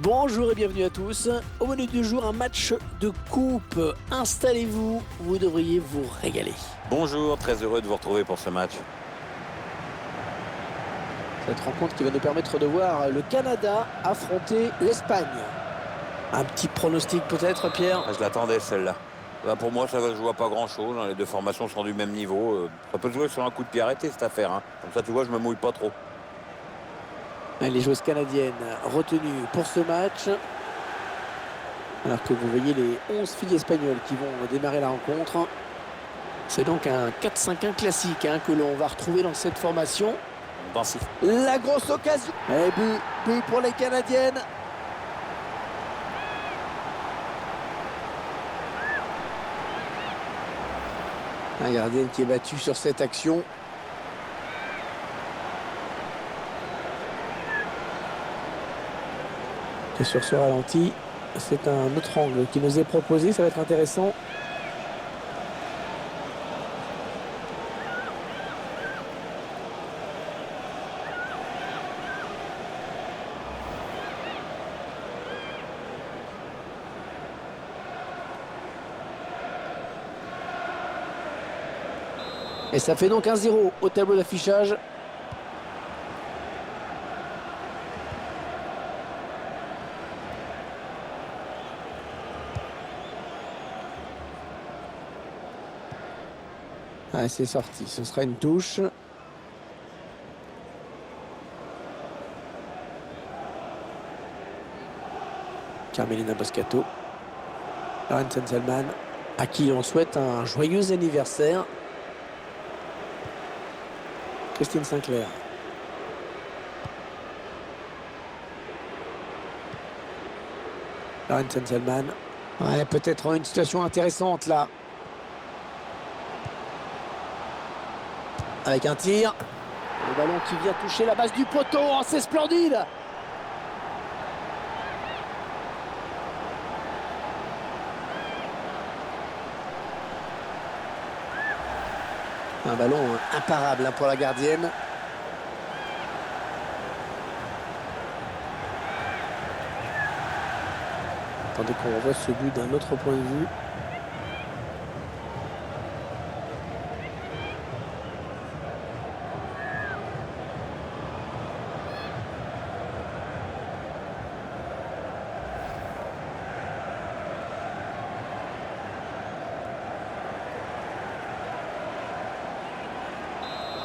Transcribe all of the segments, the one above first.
Bonjour et bienvenue à tous. Au menu du jour, un match de coupe. Installez-vous, vous devriez vous régaler. Bonjour, très heureux de vous retrouver pour ce match. Cette rencontre qui va nous permettre de voir le Canada affronter l'Espagne. Un petit pronostic peut-être, Pierre? Je l'attendais celle-là. Pour moi, ça va se jouer à pas grand-chose. Les deux formations sont du même niveau. Ça peut se jouer sur un coup de pied arrêté cette affaire. Comme ça, tu vois, je me mouille pas trop. Les joueuses canadiennes retenues pour ce match. Alors que vous voyez les 11 filles espagnoles qui vont démarrer la rencontre. C'est donc un 4-5-1 classique que l'on va retrouver dans cette formation. Dansif. La grosse occasion. Et but pour les Canadiennes. Un gardien qui est battu sur cette action. Et sur ce ralenti, c'est un autre angle qui nous est proposé. Ça va être intéressant. Et ça fait donc 1-0 au tableau d'affichage. Ah, c'est sorti, ce sera une touche. Carmelina Boscato. Lauren Senselman, à qui on souhaite un joyeux anniversaire. Christine Sinclair. Lauren Senselman. Ouais, peut-être une situation intéressante là. Avec un tir. Le ballon qui vient toucher la base du poteau. Oh, c'est splendide! Un ballon imparable pour la gardienne. Attendez qu'on revoie ce but d'un autre point de vue.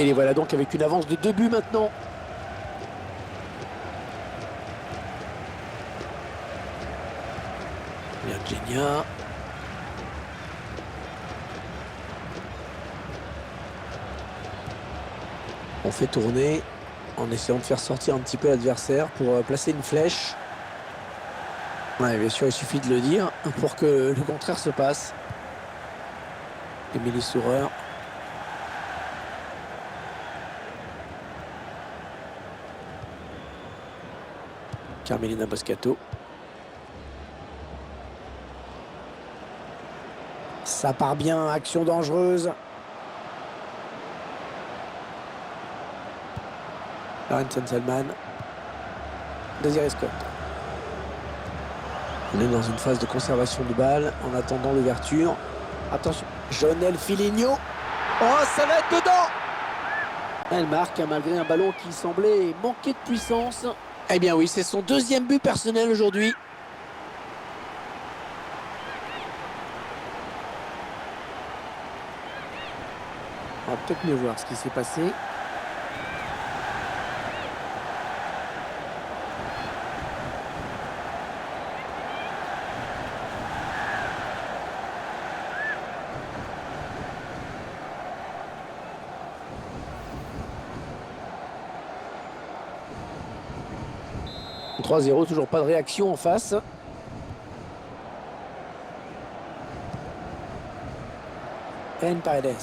Et les voilà donc avec une avance de 2 buts maintenant. Virginia. On fait tourner en essayant de faire sortir un petit peu l'adversaire pour placer une flèche. Ouais, bien sûr, il suffit de le dire pour que le contraire se passe. Émilie Sourer. Carmelina Boscato. Ça part bien, action dangereuse. Lauren Senselman. Désiré Scott. On est dans une phase de conservation de balle en attendant l'ouverture. Attention, Jonelle Filigno. Oh, ça va être dedans! Elle marque malgré un ballon qui semblait manquer de puissance. Eh bien oui, c'est son deuxième but personnel aujourd'hui. On va peut-être mieux voir ce qui s'est passé. « 3-0, toujours pas de réaction en face. » Hélène Paredes.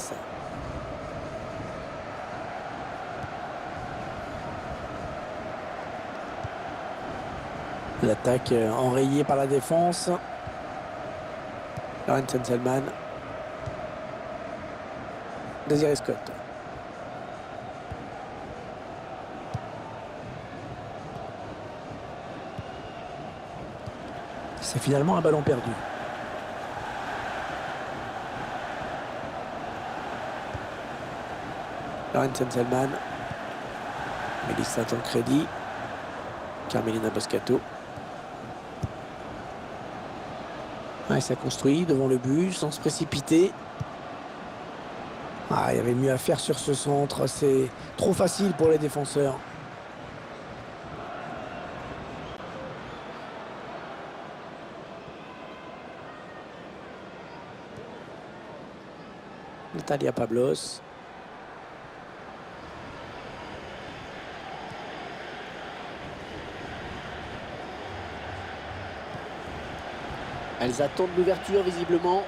L'attaque enrayée par la défense. Lauren Senselman. Désiré Scott. C'est finalement un ballon perdu. Lorenzen Selman. Mélissa Tancredi. Carmelina Boscato. Ouais, ça construit devant le but sans se précipiter. Ah, il y avait mieux à faire sur ce centre. C'est trop facile pour les défenseurs. Natalia Pablos. Elles attendent l'ouverture visiblement.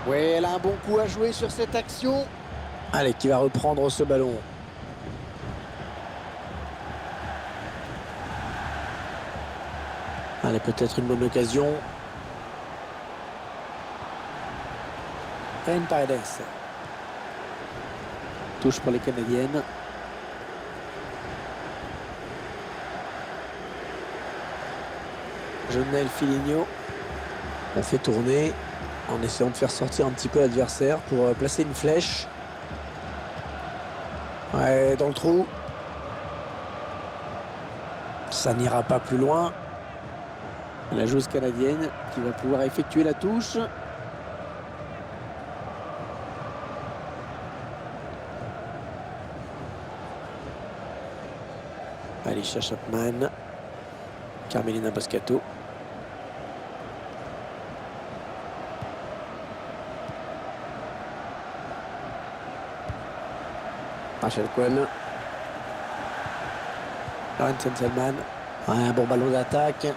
Oui, elle a un bon coup à jouer sur cette action. Allez, qui va reprendre ce ballon? Allez, peut-être une bonne occasion. Ren Paredes. Touche pour les Canadiennes. Jonel Filigno. On fait tourner en essayant de faire sortir un petit peu l'adversaire pour placer une flèche. Ouais, dans le trou. Ça n'ira pas plus loin. La joueuse canadienne qui va pouvoir effectuer la touche. Alicia Chapman. Carmelina Boscato. Rachel Cohen. Lorenzen Selman. Un bon ballon d'attaque.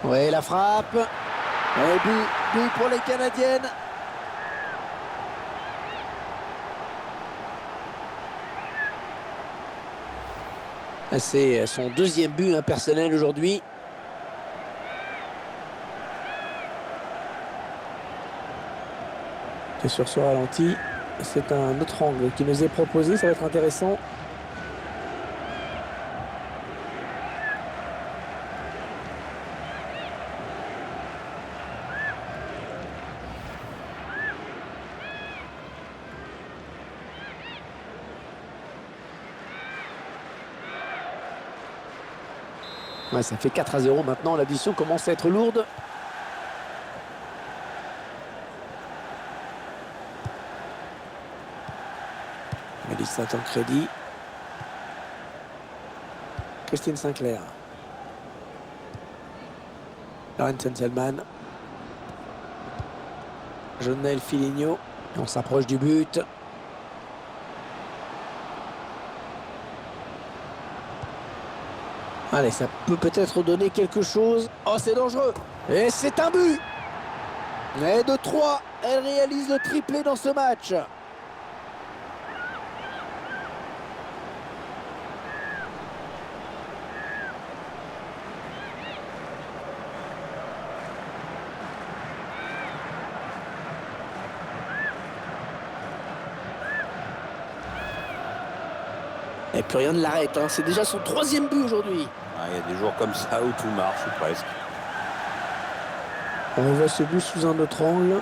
Oui, la frappe. Et but pour les Canadiennes. C'est son deuxième but personnel aujourd'hui. Et sur ce ralenti, c'est un autre angle qui nous est proposé. Ça va être intéressant. Ouais, ça fait 4-0 maintenant. L'addition commence à être lourde. Mélissa Tancredi. Christine Sinclair. Lorenzen Selman. Jonel Filigno. On s'approche du but. Allez, ça peut peut-être donner quelque chose. Oh, c'est dangereux. Et c'est un but. Et de 3, elle réalise le triplé dans ce match. Et plus rien ne l'arrête, hein. C'est déjà son 3e but aujourd'hui. Il y a des jours comme ça où tout marche, ou presque. On voit ce but sous un autre angle.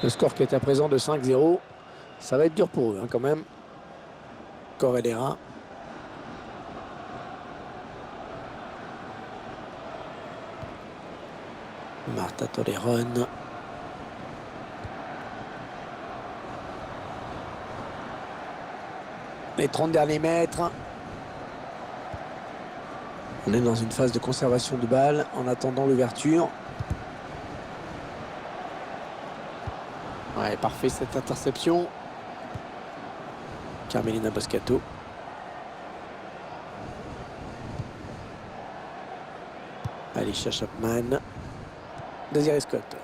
Le score qui est à présent de 5-0. Ça va être dur pour eux hein, quand même. Corredera. Marta Toleron. Les 30 derniers mètres. On est dans une phase de conservation de balle en attendant l'ouverture. Ouais, parfait cette interception. Carmelina Boscato. Alicia Chapman. Désiré Scott.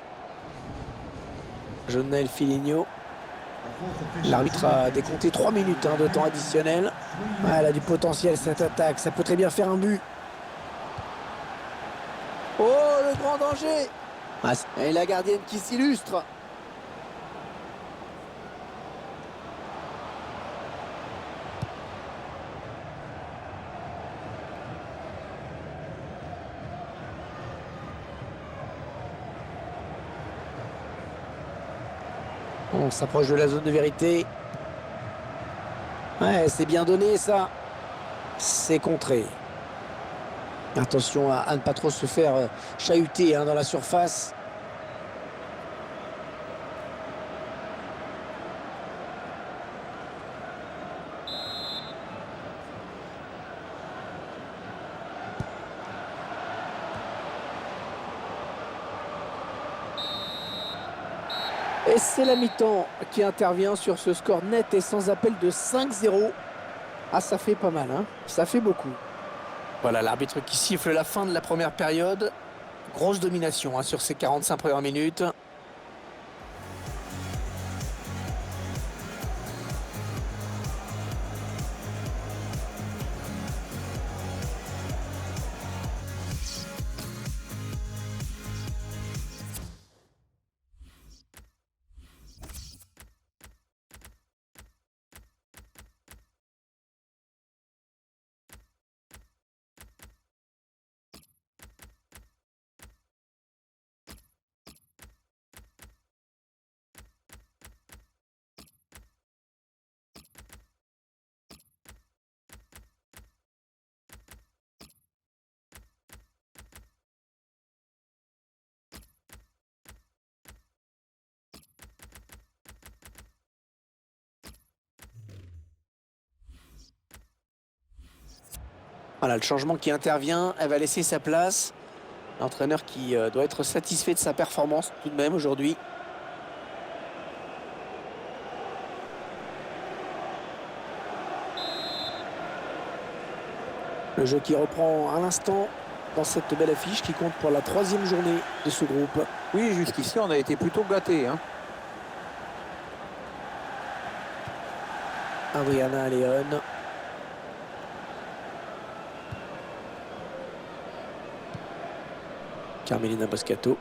Jonel Filigno. L'arbitre a décompté 3 minutes de temps additionnel. Elle a du potentiel cette attaque, ça peut très bien faire un but. Oh, le grand danger! Et la gardienne qui s'illustre. On s'approche de la zone de vérité. Ouais, c'est bien donné ça. C'est contré. Attention à ne pas trop se faire chahuter dans la surface. Et c'est la mi-temps qui intervient sur ce score net et sans appel de 5-0. Ah, ça fait pas mal, hein. Ça fait beaucoup. Voilà l'arbitre qui siffle la fin de la première période. Grosse domination sur ces 45 premières minutes. Voilà le changement qui intervient. Elle va laisser sa place. L'entraîneur qui doit être satisfait de sa performance tout de même aujourd'hui. Le jeu qui reprend à l'instant dans cette belle affiche qui compte pour la 3e journée de ce groupe. Oui, jusqu'ici, on a été plutôt gâtés, hein. Adriana Leon. Carmelina Boscato.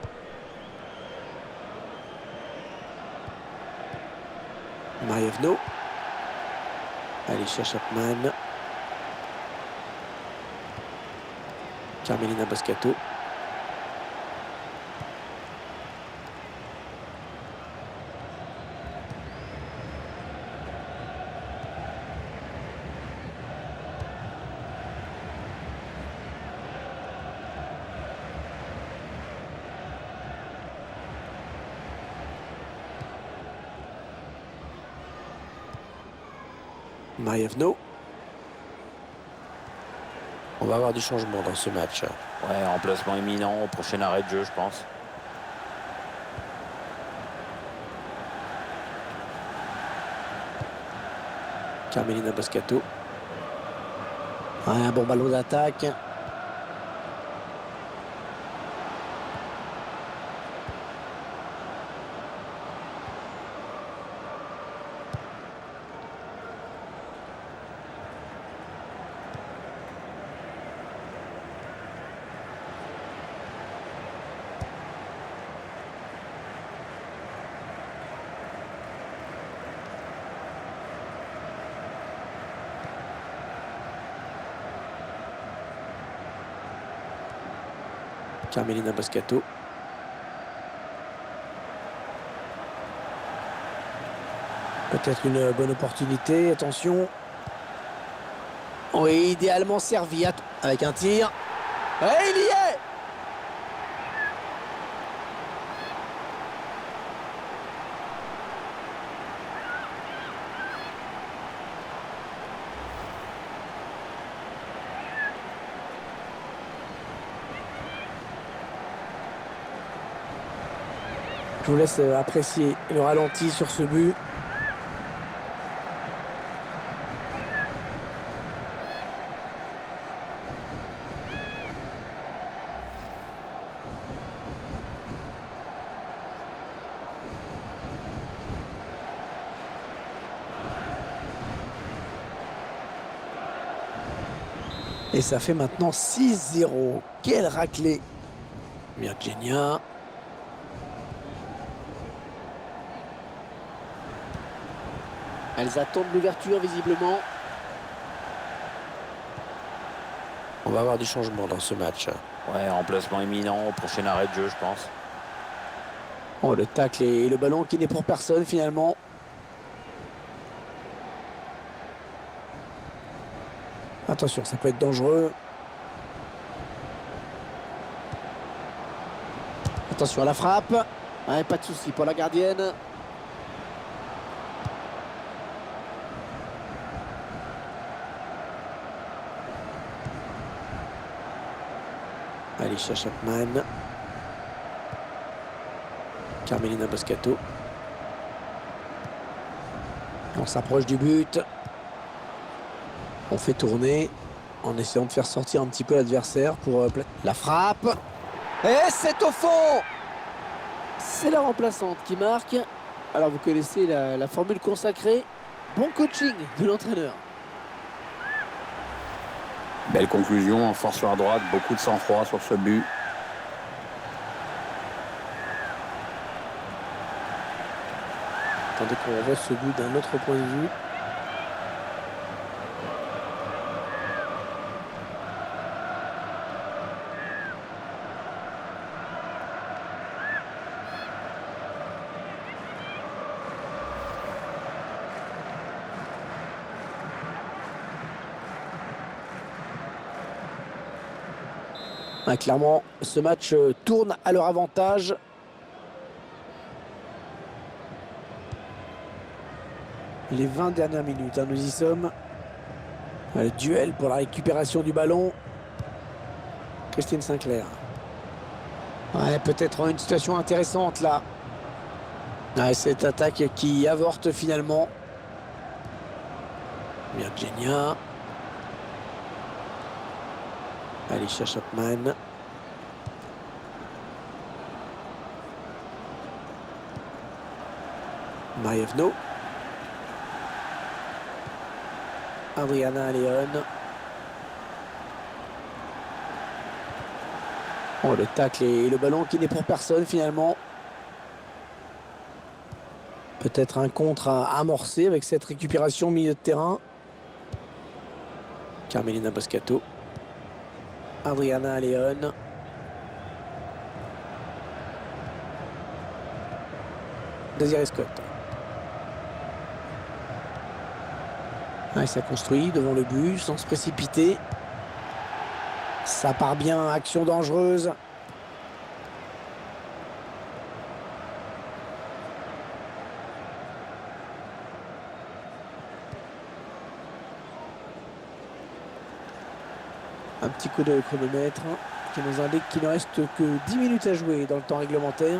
Marievno. Alicia Chapman. Carmelina Boscato. Marievno. On va avoir du changement dans ce match. Ouais, remplacement imminent au prochain arrêt de jeu, je pense. Carmelina Boscato. Ouais, un bon ballon d'attaque. Carmelina Boscato. Peut-être une bonne opportunité. Attention. Oui, idéalement servi avec un tir. Et il y est! Je vous laisse apprécier le ralenti sur ce but. Et ça fait maintenant 6-0. Quelle raclée. Virginia. Elles attendent l'ouverture visiblement. On va avoir du changement dans ce match. Ouais, remplacement imminent au prochain arrêt de jeu, je pense. Oh, le tacle et le ballon qui n'est pour personne finalement. Attention, ça peut être dangereux. Attention à la frappe. Ouais, pas de souci pour la gardienne. Alicia Chapman. Carmelina Boscato. On s'approche du but. On fait tourner en essayant de faire sortir un petit peu l'adversaire pour la frappe. Et c'est au fond. C'est la remplaçante qui marque. Alors vous connaissez la formule consacrée. Bon coaching de l'entraîneur. Belle conclusion, en force sur la droite, beaucoup de sang-froid sur ce but. Attendez qu'on revoie ce but d'un autre point de vue. Ah, clairement, ce match tourne à leur avantage. Les 20 dernières minutes, nous y sommes. Le duel pour la récupération du ballon. Christine Sinclair. Ouais, peut-être une situation intéressante là. Ouais, cette attaque qui avorte finalement. Virginia. Alicia Chapman. Marievno. Adriana Leon. Oh, le tacle et le ballon qui n'est pour personne finalement. Peut-être un contre à amorcer avec cette récupération au milieu de terrain. Carmelina Boscato. Adriana Leon. Désiré Scott. Ouais, ça construit devant le but sans se précipiter. Ça part bien, action dangereuse. Un petit coup de chronomètre qui nous indique qu'il ne reste que 10 minutes à jouer dans le temps réglementaire.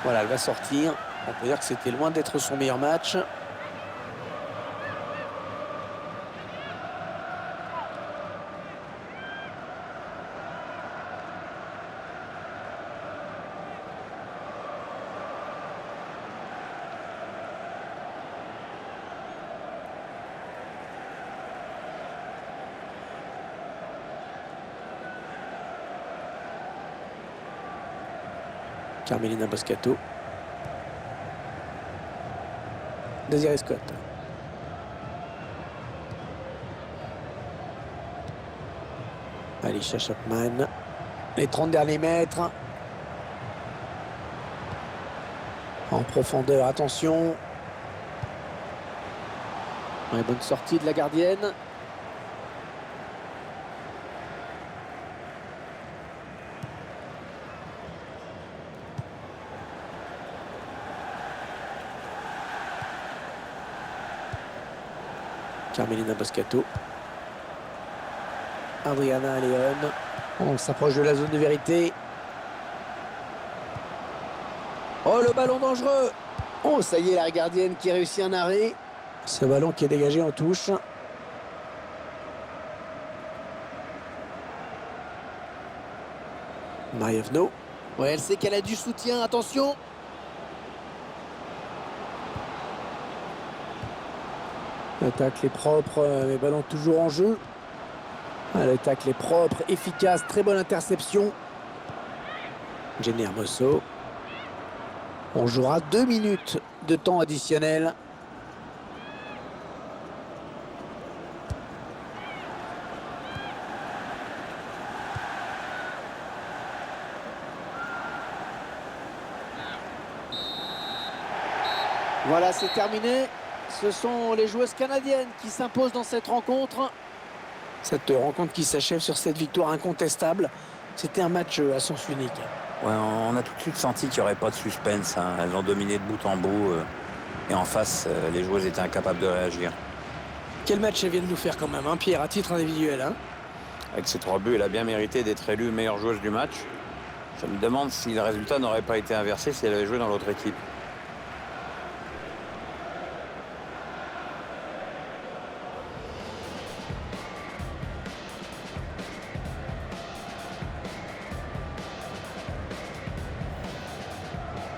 Voilà, elle va sortir. On peut dire que c'était loin d'être son meilleur match. Carmelina Boscato. Désiré Scott. Alicia Chapman. Les 30 derniers mètres. En profondeur, attention. Ouais, bonne sortie de la gardienne. Carmelina Boscato. Adriana Leon. On s'approche de la zone de vérité. Oh, le ballon dangereux. Oh, ça y est, la gardienne qui réussit un arrêt. Ce ballon qui est dégagé en touche. Marievno. Ouais, elle sait qu'elle a du soutien, attention. L'attaque est propre, les ballons toujours en jeu. L'attaque est propre, efficace, très bonne interception. Jenny Hermoso. On jouera 2 minutes de temps additionnel. Voilà, c'est terminé. Ce sont les joueuses canadiennes qui s'imposent dans cette rencontre. Cette rencontre qui s'achève sur cette victoire incontestable. C'était un match à sens unique. Ouais, on a tout de suite senti qu'il n'y aurait pas de suspense, hein. Elles ont dominé de bout en bout. Et en face, les joueuses étaient incapables de réagir. Quel match elles viennent nous faire quand même, hein, Pierre, à titre individuel. Hein. Avec ses 3 buts, elle a bien mérité d'être élue meilleure joueuse du match. Je me demande si le résultat n'aurait pas été inversé si elle avait joué dans l'autre équipe.